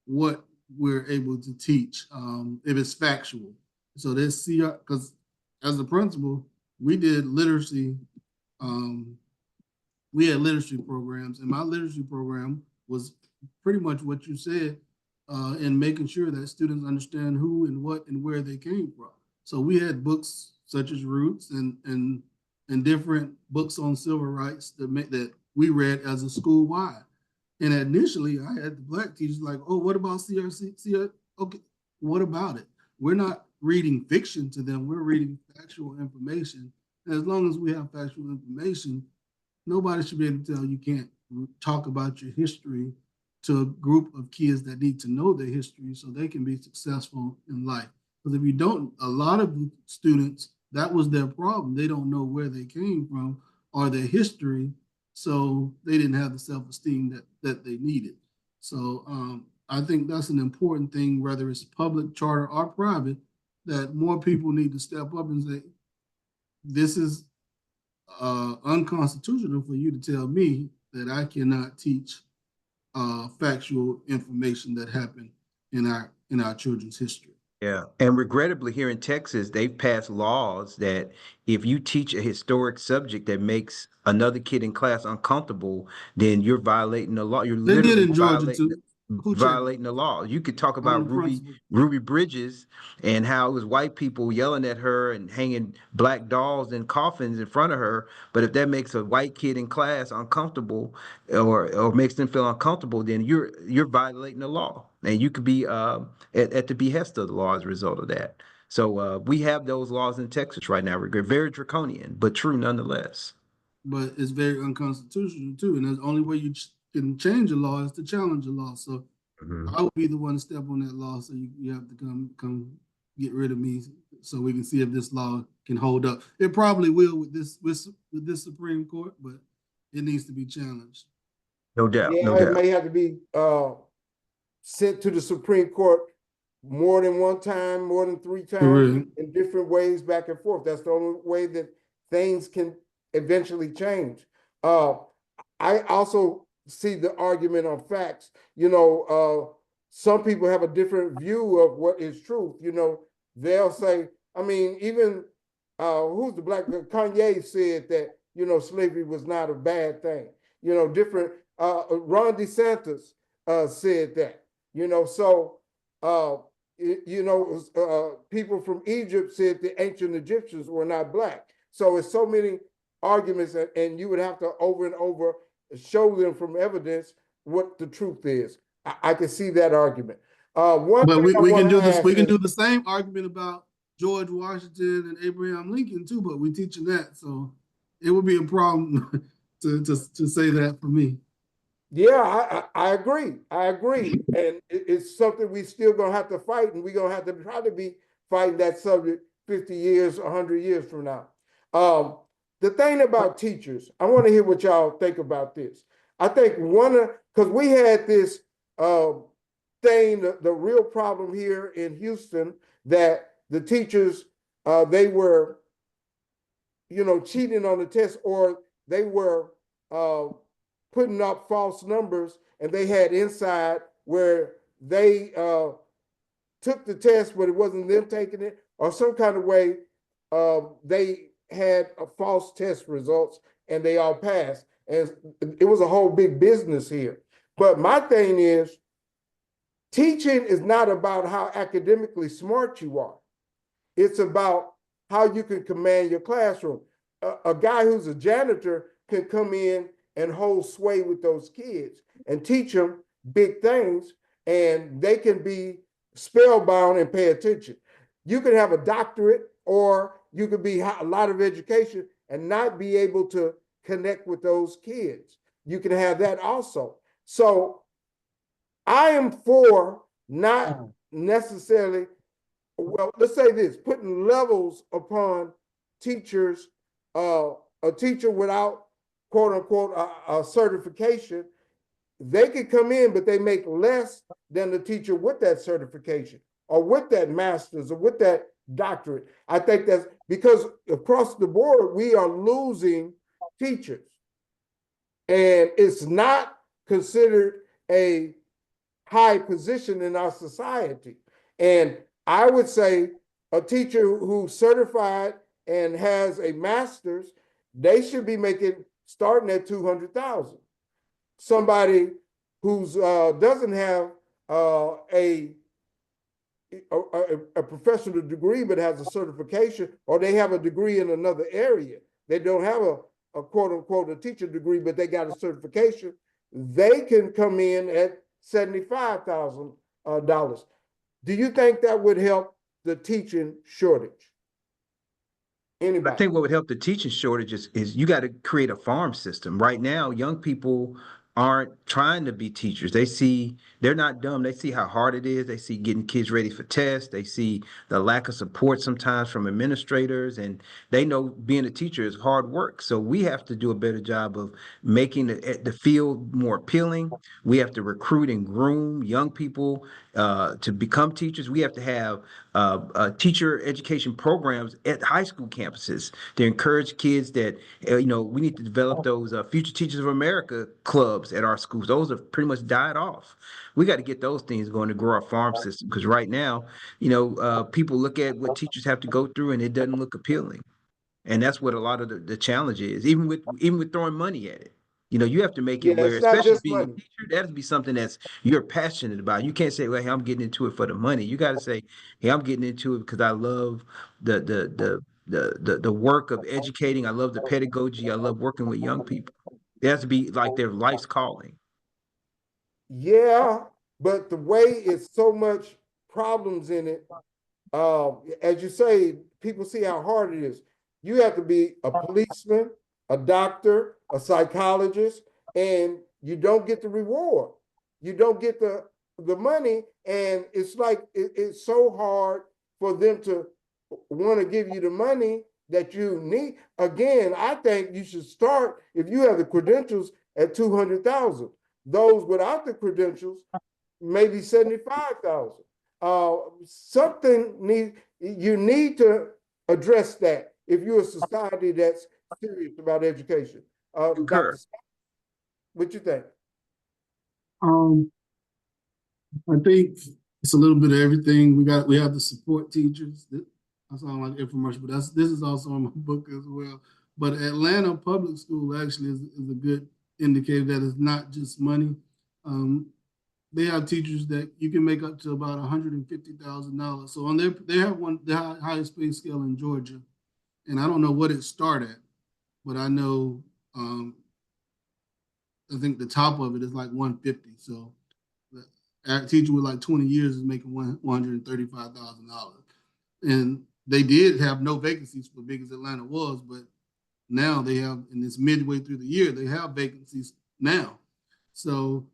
what we're able to teach if it's factual. So there's because as a principal, we did literacy. Um, we had literacy programs, and my literacy program was pretty much what you said in making sure that students understand who and what and where they came from. So we had books such as Roots and different books on civil rights that we read as a school wide. And initially, I had the Black teachers like, "Oh, what about CRC? Okay, what about it? We're not reading fiction to them. We're reading factual information. And as long as we have factual information, nobody should be able to tell you can't talk about your history to a group of kids that need to know their history so they can be successful in life. Because if you don't, a lot of students, that was their problem. They don't know where they came from or their history, so they didn't have the self-esteem that they needed. So I think that's an important thing, whether it's public, charter, or private, that more people need to step up and say, this is unconstitutional for you to tell me that I cannot teach factual information that happened in our children's history. Yeah. And regrettably, here in Texas, they've passed laws that if you teach a historic subject that makes another kid in class uncomfortable, then you're violating the law. You're They did literally in Georgia too. Who checked it? violating the law. You could talk I'm the about principal. Ruby Bridges and how it was white people yelling at her and hanging black dolls in coffins in front of her. But if that makes a white kid in class uncomfortable or makes them feel uncomfortable, then you're violating the law. And you could be at the behest of the law as a result of that. So we have those laws in Texas right now. They're very draconian, but true nonetheless. But it's very unconstitutional too. And the only way you can change a law is to challenge a law. So Mhm. I would be the one to step on that law. So you have to come get rid of me so we can see if this law can hold up. It probably will with this Supreme Court, but it needs to be challenged. No doubt, no Yeah, it doubt. may have to be sent to the Supreme Court more than one time, more than three For times, real. in different ways back and forth. That's the only way that things can eventually change. Uh, I also see the argument on facts. Some people have a different view of what is truth. They'll say, I mean, even who's the black Kanye said that, you know, slavery was not a bad thing. You know, different Ron DeSantis said that. You know, so you know, people from Egypt said the ancient Egyptians were not black. So it's so many arguments, and you would have to over and over show them from evidence what the truth is. I can see that argument. One But thing I we want can to do this. ask We can is, do the same argument about George Washington and Abraham Lincoln too. But we're teaching that, so it would be a problem to say that for me. yeah, I agree. I agree. And it's something we still gonna have to fight, and we're gonna have to try to be fighting that subject 50 years, 100 years from now. Um, the thing about teachers, I want to hear what y'all think about this. I think one of, because we had this uh, thing, the real problem here in Houston, that the teachers, they were, you know, cheating on the test, or they were uh, putting up false numbers, and they had inside where they took the test, but it wasn't them taking it, or some kind of way they had a false test results and they all passed. And it was a whole big business here. But my thing is, teaching is not about how academically smart you are. It's about how you can command your classroom. A guy who's a janitor can come in and hold sway with those kids and teach them big things, and they can be spellbound and pay attention. You can have a doctorate, or you could be a lot of education and not be able to connect with those kids. You can have that also. So I am for not necessarily, well, let's say this, putting levels upon teachers. A teacher without quote unquote a certification, they could come in, but they make less than the teacher with that certification or with that master's or with that doctorate. I think that's because across the board, we are losing teachers, and it's not considered a high position in our society. And I would say a teacher who's certified and has a master's, they should be making starting at 200,000. Somebody who's doesn't have a, a professional degree but has a certification, or they have a degree in another area, they don't have a quote unquote a teacher degree, but they got a certification, they can come in at $75,000. Do you think that would help the teaching shortage? I Anybody? think what would help the teaching shortage is you got to create a farm system. Right now, young people aren't trying to be teachers. They're not dumb. They see how hard it is. They see getting kids ready for tests. They see the lack of support sometimes from administrators, and they know being a teacher is hard work. So we have to do a better job of making the field more appealing. We have to recruit and groom young people to become teachers. We have to have teacher education programs at high school campuses to encourage kids that, we need to develop those Future Teachers of America clubs at our schools. Those have pretty much died off. We got to get those things going to grow our farm system, because right now, people look at what teachers have to go through and it doesn't look appealing. And that's what a lot of the challenge is, even with throwing money at it. You have to make it Yeah, where, it's not especially just being a money. teacher, that has to be something that's you're passionate about. You can't say, well, hey, I'm getting into it for the money. You got to say, hey, I'm getting into it because I love the work of educating. I love the pedagogy. I love working with young people. It has to be like their life's calling. Yeah, but the way it's so much problems in it, as you say, people see how hard it is. You have to be a policeman, a doctor, a psychologist, and you don't get the reward. You don't get the money, and it's like it's so hard for them to want to give you the money that you need. Again, I think you should start if you have the credentials at 200,000. Those without the credentials, maybe 75,000. Something you need to address that if you're a society that's serious about education. Dr. Concur. Scott, what you think? Um, I think it's a little bit of everything. We have the support teachers. I sound like infomercial, but this is also in my book as well. But Atlanta public school actually is a good indicator that it's not just money. Um, they have teachers that you can make up to about $150,000. So on they have the highest pay scale in Georgia, and I don't know what it started at, but I know I think the top of it is like 150. So a teacher with like 20 years is making $135,000, and they did have no vacancies for big as Atlanta was, but now they have, in this midway through the year, they have vacancies now. So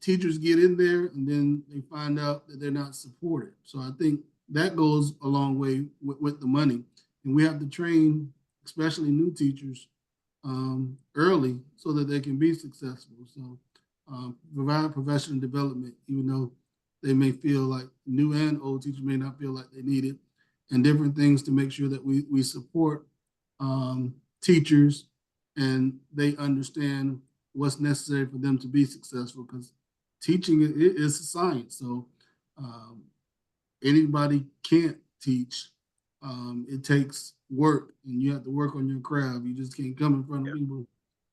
teachers get in there and then they find out that they're not supported. So I think that goes a long way with the money. And we have to train, especially new teachers, early so that they can be successful. So provide professional development, even though they may feel like new and old teachers may not feel like they need it, and different things to make sure that we support teachers and they understand what's necessary for them to be successful, because teaching it is a science. So anybody can't teach. It takes work, and you have to work on your craft. You just can't come in front of people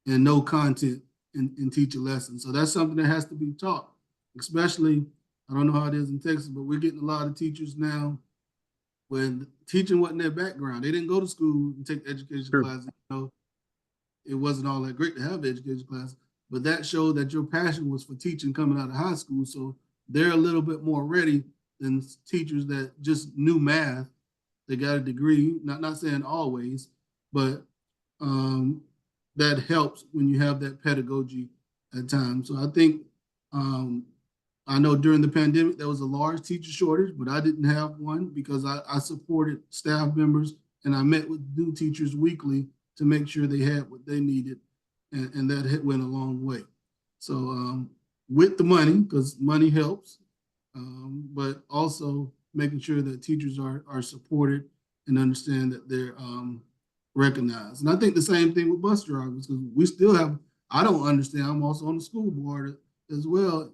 and know content and teach a lesson. So that's something that has to be taught, especially, I don't know how it is in Texas, but we're getting a lot of teachers now when teaching wasn't their background. They didn't go to school and take education classes. You know, it wasn't all that great to have the education class, but that showed that your passion was for teaching coming out of high school. So they're a little bit more ready than teachers that just knew math. They got a degree, not saying always, but that helps when you have that pedagogy at times. So I think I know during the pandemic there was a large teacher shortage, but I didn't have one because I supported staff members and I met with new teachers weekly to make sure they had what they needed, and that went a long way. So with the money, because money helps, but also making sure that teachers are supported and understand that they're recognized. And I think the same thing with bus drivers, because we still have, I don't understand, I'm also on the school board as well,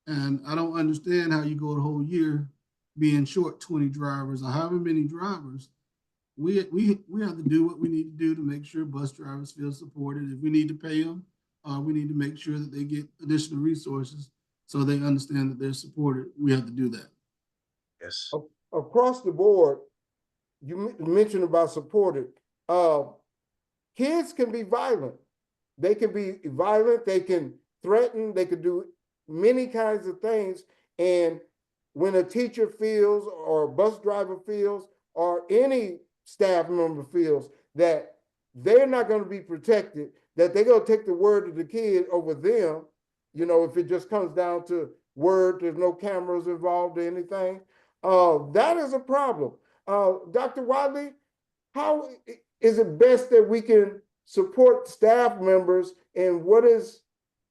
and I don't understand how you go the whole year being short 20 drivers or however many drivers. We have to do what we need to do to make sure bus drivers feel supported. If we need to pay them, we need to make sure that they get additional resources so they understand that they're supported. We have to do that. Yes. Across the board, you mentioned about supported. Kids can be violent. They can be violent. They can threaten. They can do many kinds of things. And when a teacher feels, or a bus driver feels, or any staff member feels that they're not going to be protected, that they're going to take the word of the kid over them, you know, if it just comes down to word, there's no cameras involved or anything, that is a problem. Dr. Wadley, how is it best that we can support staff members, and what is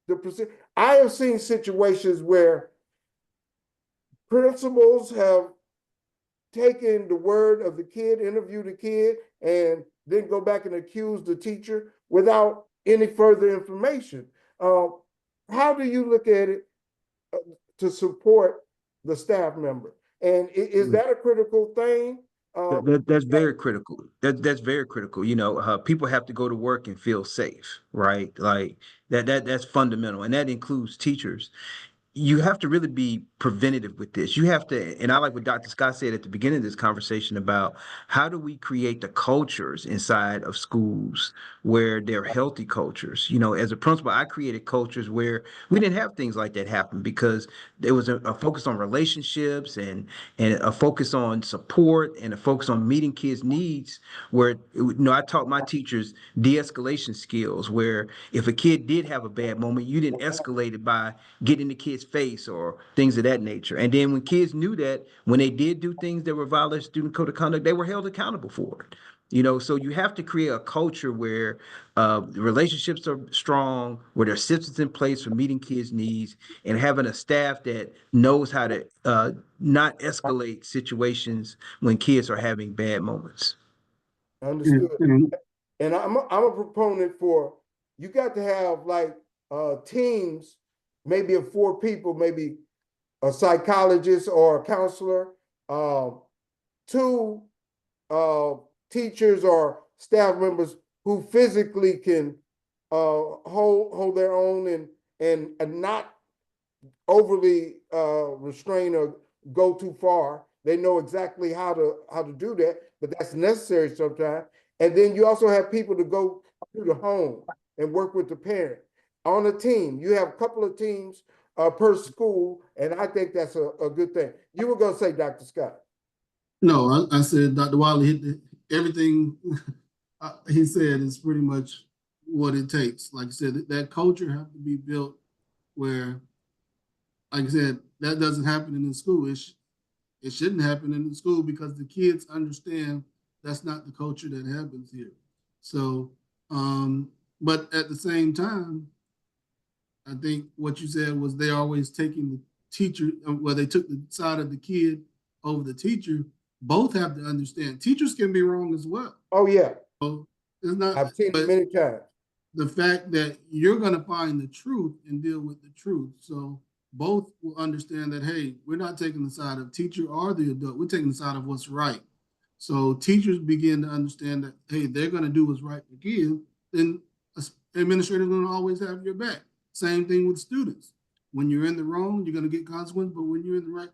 the procedure? I have seen situations where principals have taken the word of the kid, interview the kid, and then go back and accuse the teacher without any further information. How do you look at it to support the staff member? And is that a critical thing? That's very critical. That's very critical. You know, people have to go to work and feel safe, right? Like that's fundamental, and that includes teachers. You have to really be preventative with this. You have to, and I like what Dr. Scott said at the beginning of this conversation about how do we create the cultures inside of schools where they're healthy cultures. You know, as a principal, I created cultures where we didn't have things like that happen because there was a focus on relationships and a focus on support and a focus on meeting kids' needs. Where you know, I taught my teachers de-escalation skills, where if a kid did have a bad moment, you didn't escalate it by getting the kid's face or things of that nature. And then when kids knew that when they did do things that were violent student code of conduct, they were held accountable for it. You know, so you have to create a culture where the relationships are strong, where there's systems in place for meeting kids' needs, and having a staff that knows how to not escalate situations when kids are having bad moments. Understood. And I'm a proponent for, you got to have like teams, maybe of 4 people, maybe a psychologist or a counselor, 2 teachers or staff members who physically can hold their own and not overly restrain or go too far. They know exactly how to do that, but that's necessary sometimes. And then you also have people to go to the home and work with the parent on a team. You have a couple of teams per school, and I think that's a good thing. You were going to say, Dr. Scott. No, I said Dr. Wadley hit everything he said is pretty much what it takes. Like I said, that culture has to be built where, like I said, that doesn't happen in the school. It shouldn't happen in the school because the kids understand that's not the culture that happens here. So, but at the same time, I think what you said was they always taking the teacher, well, they took the side of the kid over the teacher. Both have to understand. Teachers can be wrong as well. Oh, yeah. So it's not, I've seen it many times. The fact that you're going to find the truth and deal with the truth. So both will understand that, hey, we're not taking the side of teacher or the adult. We're taking the side of what's right. So teachers begin to understand that, hey, they're going to do what's right for kids. Then administrators are going to always have your back. Same thing with students. When you're in the wrong, you're going to get consequences. But when you're in the right,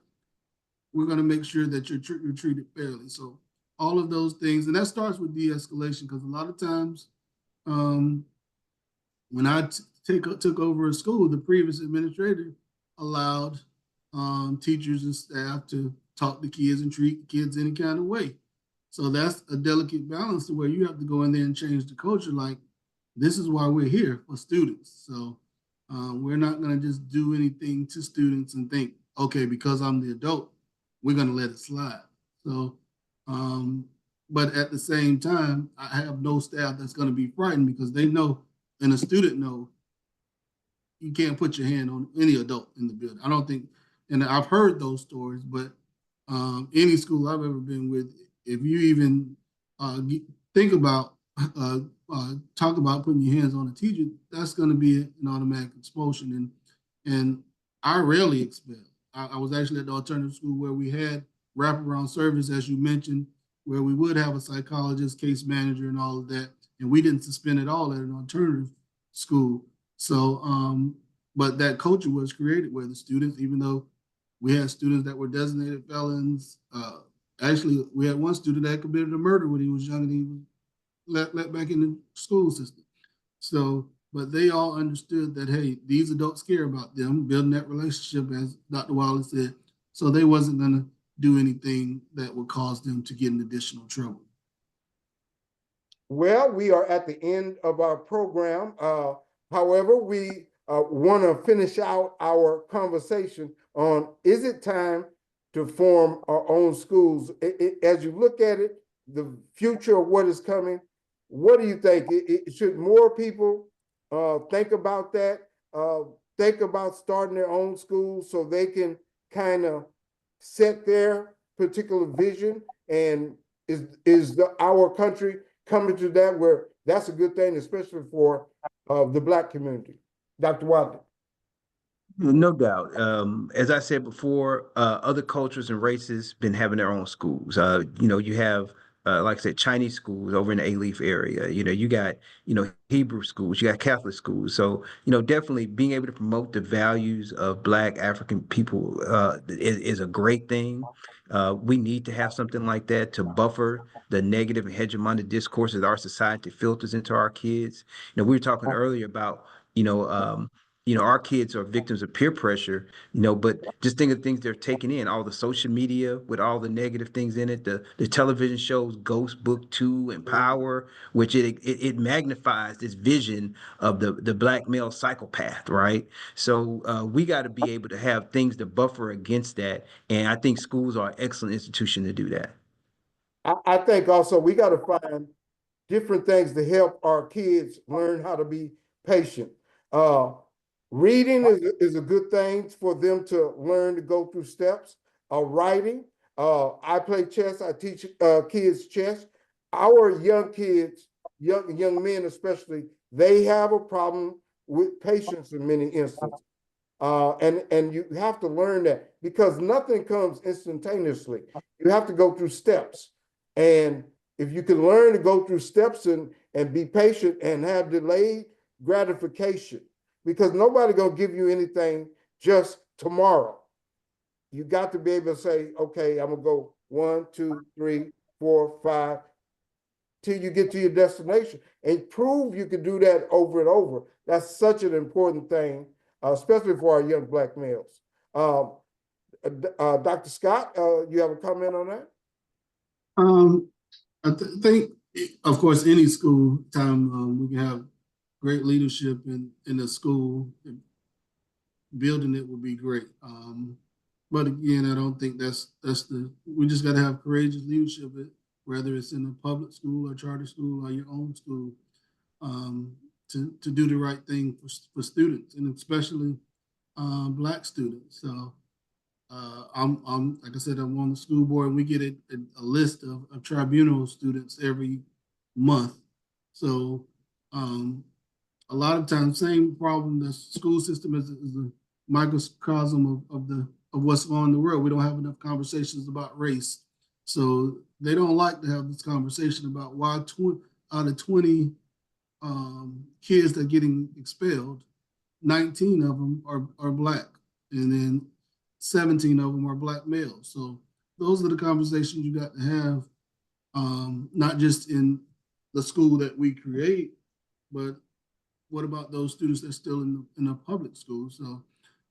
we're going to make sure that you're treated fairly. So all of those things, and that starts with de-escalation, because a lot of times when I took over a school, the previous administrator allowed teachers and staff to talk to kids and treat kids any kind of way. So that's a delicate balance to where you have to go in there and change the culture. Like, this is why we're here, for students. So we're not going to just do anything to students and think, okay, because I'm the adult, we're going to let it slide. So, but at the same time, I have no staff that's going to be frightened, because they know, and a student know, you can't put your hand on any adult in the building. I don't think, and I've heard those stories, but any school I've ever been with, if you even think about, talk about putting your hands on a teacher, that's going to be an automatic expulsion. And I rarely expel. I was actually at the alternative school where we had wraparound service, as you mentioned, where we would have a psychologist, case manager, and all of that. And we didn't suspend it all at an alternative school. So, but that culture was created where the students, even though we had students that were designated felons, actually, we had one student that committed a murder when he was young and he was let back in the school system. So, but they all understood that, hey, these adults care about them, building that relationship, as Dr. Wiley said. So they wasn't going to do anything that would cause them to get in additional trouble. Well, we are at the end of our program. However, we want to finish out our conversation on, is it time to form our own schools? As you look at it, the future of what is coming, what do you think? Should more people think about that? Think about starting their own schools so they can kind of set their particular vision? And is our country coming to that where that's a good thing, especially for the Black community? Dr. Wadley. No doubt. As I said before, other cultures and races been having their own schools. You have, like I said, Chinese schools over in the A-Leaf area. You got, Hebrew schools, you got Catholic schools. So, definitely being able to promote the values of Black African people is a great thing. We need to have something like that to buffer the negative and hegemonic discourses our society filters into our kids. We were talking earlier about, our kids are victims of peer pressure, but just think of things they're taking in, all the social media with all the negative things in it, the television shows Ghost, Book 2, and Power, which it magnifies this vision of the Black male psychopath, right? So we got to be able to have things to buffer against that. And I think schools are an excellent institution to do that. I think also we got to find different things to help our kids learn how to be patient. Reading is a good thing for them to learn to go through steps. Writing, I play chess. I teach kids chess. Our young kids, young men especially, they have a problem with patience in many instances. And you have to learn that because nothing comes instantaneously. You have to go through steps. And if you can learn to go through steps and be patient and have delayed gratification, because nobody gonna give you anything just tomorrow. You got to be able to say, okay, I'm gonna go 1, 2, 3, 4, 5, till you get to your destination, and prove you can do that over and over. That's such an important thing, especially for our young Black males. Dr. Scott, you have a comment on that? I think, of course, any school time we can have great leadership in the school. Building it would be great. But again, I don't think that's we just got to have courageous leadership, whether it's in a public school or charter school or your own school, to do the right thing for students, and especially Black students. So I'm like I said, I'm on the school board, and we get a list of tribunal students every month. So a lot of times, same problem. The school system is a microcosm of what's going on in the world. We don't have enough conversations about race, so they don't like to have this conversation about why out of 20 kids that are getting expelled, 19 of them are Black, and then 17 of them are Black males. So those are the conversations you got to have, not just in the school that we create, but what about those students that's still in the public school? So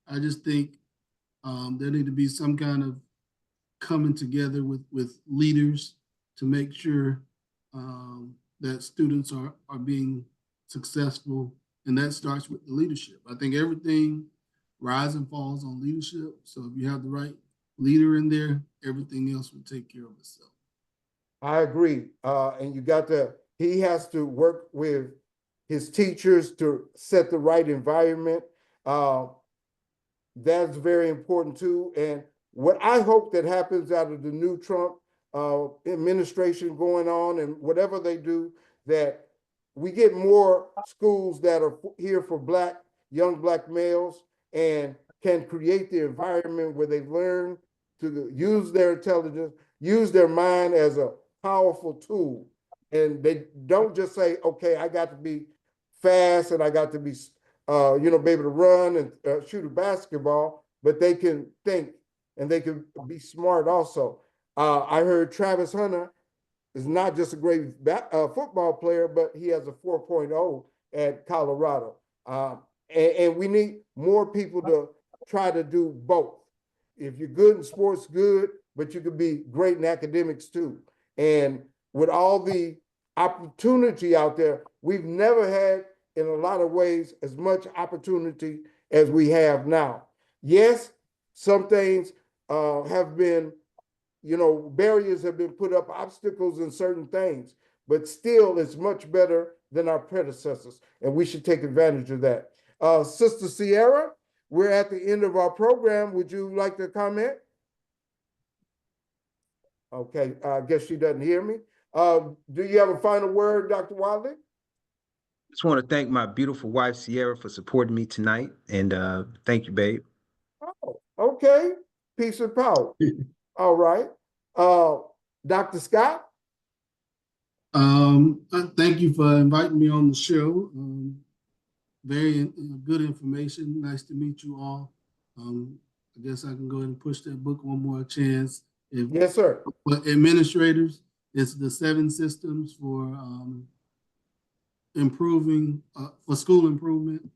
I just think there need to be some kind of coming together with leaders to make sure that students are being successful, and that starts with the leadership. I think everything rise and falls on leadership. So if you have the right leader in there, everything else will take care of itself. I agree. And he has to work with his teachers to set the right environment. That's very important too. And what I hope that happens out of the new Trump administration going on, and whatever they do, that we get more schools that are here for young Black males, and can create the environment where they learn to use their intelligence, use their mind as a powerful tool. And they don't just say, okay, I got to be fast and I got to be, be able to run and shoot a basketball, but they can think and they can be smart also. I heard Travis Hunter is not just a great football player, but he has a 4.0 at Colorado. And we need more people to try to do both. If you're good in sports, good, but you could be great in academics too. And with all the opportunity out there, we've never had, in a lot of ways, as much opportunity as we have now. Yes, some things have been, barriers have been put up, obstacles in certain things, but still it's much better than our predecessors, and we should take advantage of that. Sister Sierra, we're at the end of our program. Would you like to comment? Okay, I guess she doesn't hear me. Do you have a final word, Dr. Wadley? Just want to thank my beautiful wife, Sierra, for supporting me tonight. And thank you, babe. Oh, okay. Peace and power. All right. Dr. Scott? Thank you for inviting me on the show. Very good information. Nice to meet you all. I guess I can go ahead and push that book one more chance. Yes, sir. Administrators, it's the 7 systems for improving, for school improvement.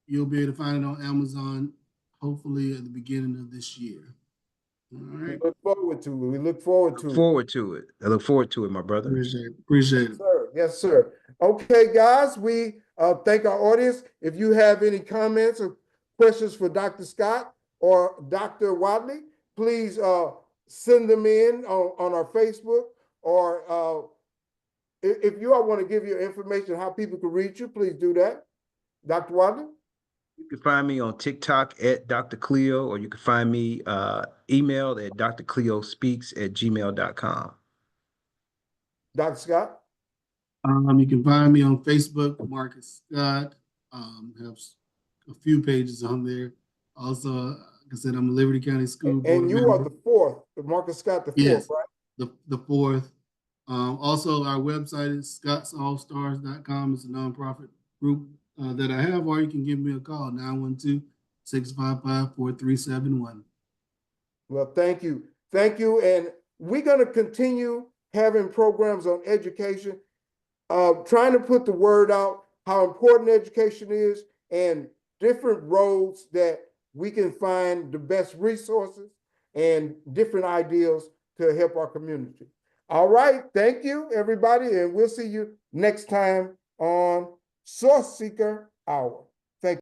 You'll be able to find it on Amazon, hopefully at the beginning of this year. All right. We look forward to it. We look forward to it. I look forward to it, my brother. Appreciate it. Sir. Yes, sir. Okay, guys, we thank our audience. If you have any comments or questions for Dr. Scott or Dr. Wadley, please send them in on our Facebook, or if you all want to give your information, how people can reach you, please do that. Dr. Wadley? You can find me on TikTok at Dr. Cleo, or you can find me emailed at drcleospeaks@gmail.com. Dr. Scott? You can find me on Facebook, Marcus Scott. Have a few pages on there. Also, like I said, I'm a Liberty County School Board And you member. are the 4th, Marcus Scott the 4th, Yes. right? the 4th. Also, our website is scottsallstars.com. It's a nonprofit group that I have, or you can give me a call, 912-655-4371. Well, thank you. Thank you. And we're going to continue having programs on education, trying to put the word out how important education is and different roads that we can find the best resources and different ideas to help our community. All right. Thank you, everybody. And we'll see you next time on Sourceseeker Hour.